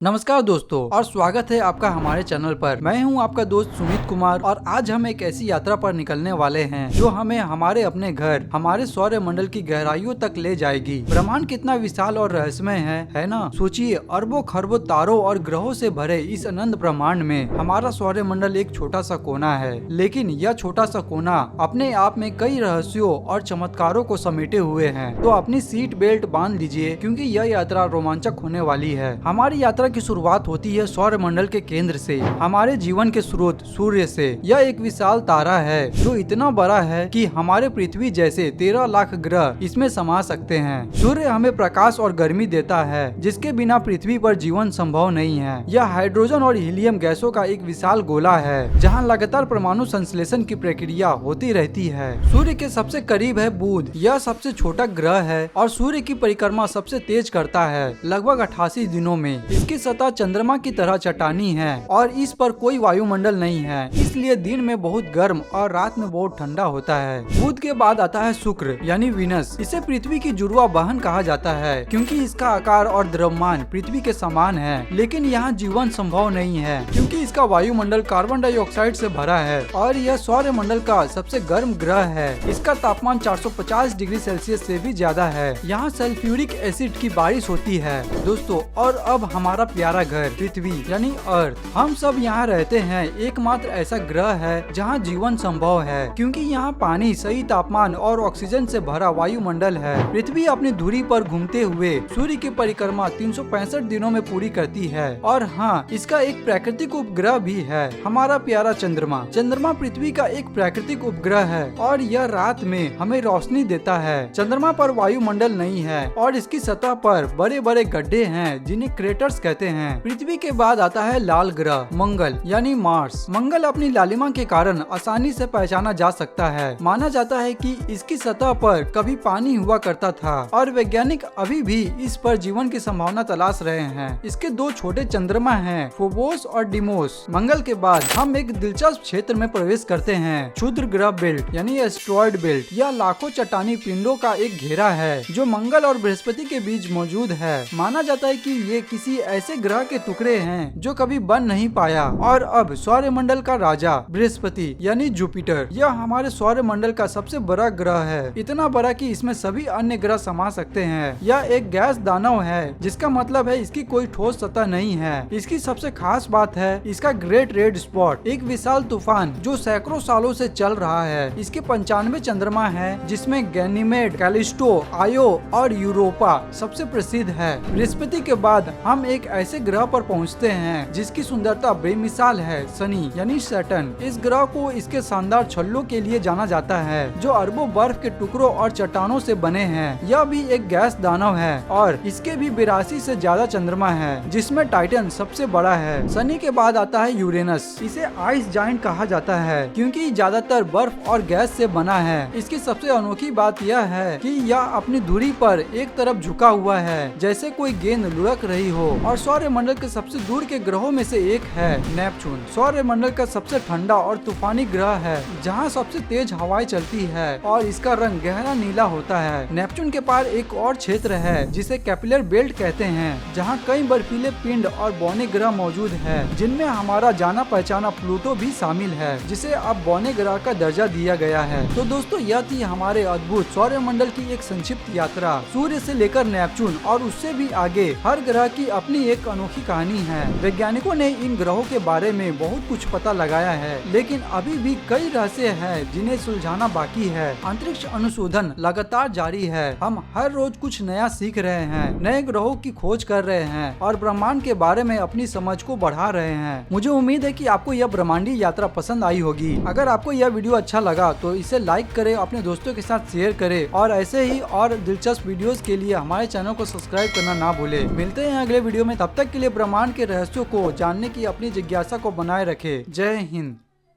नमस्कार दोस्तों और स्वागत है आपका हमारे चैनल पर। मैं हूं आपका दोस्त सुमित कुमार और आज हम एक ऐसी यात्रा पर निकलने वाले हैं जो हमें हमारे अपने घर, हमारे सौर मंडल की गहराइयों तक ले जाएगी। ब्रह्मांड कितना विशाल और रहस्यमय है ना? सोचिए, अरबों खरबों तारों और ग्रहों से भरे इस अनंत ब्रह्मांड में हमारा सौर मंडल एक छोटा सा कोना है, लेकिन यह छोटा सा कोना अपने आप में कई रहस्यों और चमत्कारों को समेटे हुए है। तो अपनी सीट बेल्ट बांध लीजिए क्योंकि यह यात्रा रोमांचक होने वाली है। हमारी यात्रा की शुरुआत होती है सौर मंडल के केंद्र से, हमारे जीवन के स्रोत सूर्य से। यह एक विशाल तारा है जो इतना बड़ा है कि हमारे पृथ्वी जैसे 13 लाख ग्रह इसमें समा सकते हैं। सूर्य हमें प्रकाश और गर्मी देता है जिसके बिना पृथ्वी पर जीवन संभव नहीं है। यह हाइड्रोजन और हीलियम गैसों का एक विशाल गोला है जहाँ लगातार परमाणु संश्लेषण की प्रक्रिया होती रहती है। सूर्य के सबसे करीब है बुध। यह सबसे छोटा ग्रह है और सूर्य की परिक्रमा सबसे तेज करता है, लगभग 88 दिनों में। इसकी सतह चंद्रमा की तरह चट्टानी है और इस पर कोई वायुमंडल नहीं है, इसलिए दिन में बहुत गर्म और रात में बहुत ठंडा होता है। बुध के बाद आता है शुक्र यानी विनस। इसे पृथ्वी की जुड़वा बहन कहा जाता है क्योंकि इसका आकार और द्रव्यमान पृथ्वी के समान है, लेकिन यहाँ जीवन संभव नहीं है क्योंकि इसका वायुमंडल कार्बन डाइऑक्साइड से भरा है और यह सौर मंडल का सबसे गर्म ग्रह है। इसका तापमान 450 डिग्री सेल्सियस से भी ज्यादा है। यहाँ सल्फ्यूरिक एसिड की बारिश होती है दोस्तों। और अब हमारा प्यारा घर पृथ्वी यानी अर्थ। हम सब यहाँ रहते हैं, एकमात्र ऐसा ग्रह है जहाँ जीवन संभव है क्योंकि यहाँ पानी, सही तापमान और ऑक्सीजन से भरा वायुमंडल है। पृथ्वी अपनी धुरी पर घूमते हुए सूर्य की परिक्रमा 365 दिनों में पूरी करती है। और हाँ, इसका एक प्राकृतिक उपग्रह भी है, हमारा प्यारा चंद्रमा। चंद्रमा पृथ्वी का एक प्राकृतिक उपग्रह है और यह रात में हमें रोशनी देता है। चंद्रमा पर वायुमंडल नहीं है और इसकी सतह पर बड़े बड़े गड्ढे हैं जिन्हें क्रेटर्स कहते हैं। पृथ्वी के बाद आता है लाल ग्रह मंगल यानी मार्स। मंगल अपनी लालिमा के कारण आसानी से पहचाना जा सकता है। माना जाता है कि इसकी सतह पर कभी पानी हुआ करता था और वैज्ञानिक अभी भी इस पर जीवन की संभावना तलाश रहे हैं। इसके दो छोटे चंद्रमा हैं, फोबोस और डिमोस। मंगल के बाद हम एक दिलचस्प क्षेत्र में प्रवेश करते हैं, क्षुद्र ग्रह बेल्ट यानी एस्ट्रॉयड बेल्ट। यह लाखों चट्टानी पिंडों का एक घेरा है जो मंगल और बृहस्पति के बीच मौजूद है। माना जाता है कि ये किसी ऐसे ग्रह के टुकड़े हैं जो कभी बन नहीं पाया। और अब सौर मंडल का राजा बृहस्पति यानी जुपिटर। यह हमारे सौर मंडल का सबसे बड़ा ग्रह है, इतना बड़ा कि इसमें सभी अन्य ग्रह समा सकते हैं। यह एक गैस दानव है जिसका मतलब है इसकी कोई ठोस सतह नहीं है। इसकी सबसे खास बात है इसका ग्रेट रेड स्पॉट, एक विशाल तूफान जो सैकड़ों सालों से चल रहा है। इसके 95 चंद्रमा है जिसमें गैनीमेड, कैलिस्टो, आयो और यूरोपा सबसे प्रसिद्ध है। बृहस्पति के बाद हम एक ऐसे ग्रह पर पहुंचते हैं जिसकी सुंदरता बेमिसाल है, शनि यानी सैटर्न। इस ग्रह को इसके शानदार छल्लों के लिए जाना जाता है जो अरबों बर्फ के टुकड़ों और चट्टानों से बने हैं। यह भी एक गैस दानव है और इसके भी 82 से ज्यादा चंद्रमा है जिसमें टाइटन सबसे बड़ा है। शनि के बाद आता है यूरेनस। इसे आइस जायंट कहा जाता है क्योंकि ज्यादातर बर्फ और गैस से बना है। इसकी सबसे अनोखी बात यह है कि यह अपनी धुरी पर एक तरफ झुका हुआ है जैसे कोई गेंद लुढ़क रही हो। और सौर मंडल के सबसे दूर के ग्रहों में से एक है नेपच्यून। सौर मंडल का सबसे ठंडा और तूफानी ग्रह है जहां सबसे तेज हवाएं चलती है और इसका रंग गहरा नीला होता है। नेपच्यून के पार एक और क्षेत्र है जिसे कैपिलर बेल्ट कहते हैं जहां कई बर्फीले पिंड और बौने ग्रह मौजूद है जिनमें हमारा जाना पहचाना प्लूटो भी शामिल है जिसे अब बौने ग्रह का दर्जा दिया गया है। तो दोस्तों, यह थी हमारे अद्भुत सौर मंडल की एक संक्षिप्त यात्रा। सूर्य से लेकर नेपच्यून और उससे भी आगे हर ग्रह की अपनी एक अनोखी कहानी है। वैज्ञानिकों ने इन ग्रहों के बारे में बहुत कुछ पता लगाया है, लेकिन अभी भी कई रहस्य हैं जिन्हें सुलझाना बाकी है। अंतरिक्ष अनुसंधान लगातार जारी है। हम हर रोज कुछ नया सीख रहे हैं, नए ग्रहों की खोज कर रहे हैं और ब्रह्मांड के बारे में अपनी समझ को बढ़ा रहे हैं। मुझे उम्मीद है कि आपको यह ब्रह्मांडीय यात्रा पसंद आई होगी। अगर आपको यह वीडियो अच्छा लगा तो इसे लाइक करें, अपने दोस्तों के साथ शेयर करें और ऐसे ही और दिलचस्प वीडियोस के लिए हमारे चैनल को सब्सक्राइब करना ना भूले। मिलते हैं अगले वीडियो में, तब तक के लिए ब्रह्मांड के रहस्यों को जानने की अपनी जिज्ञासा को बनाए रखें। जय हिंद।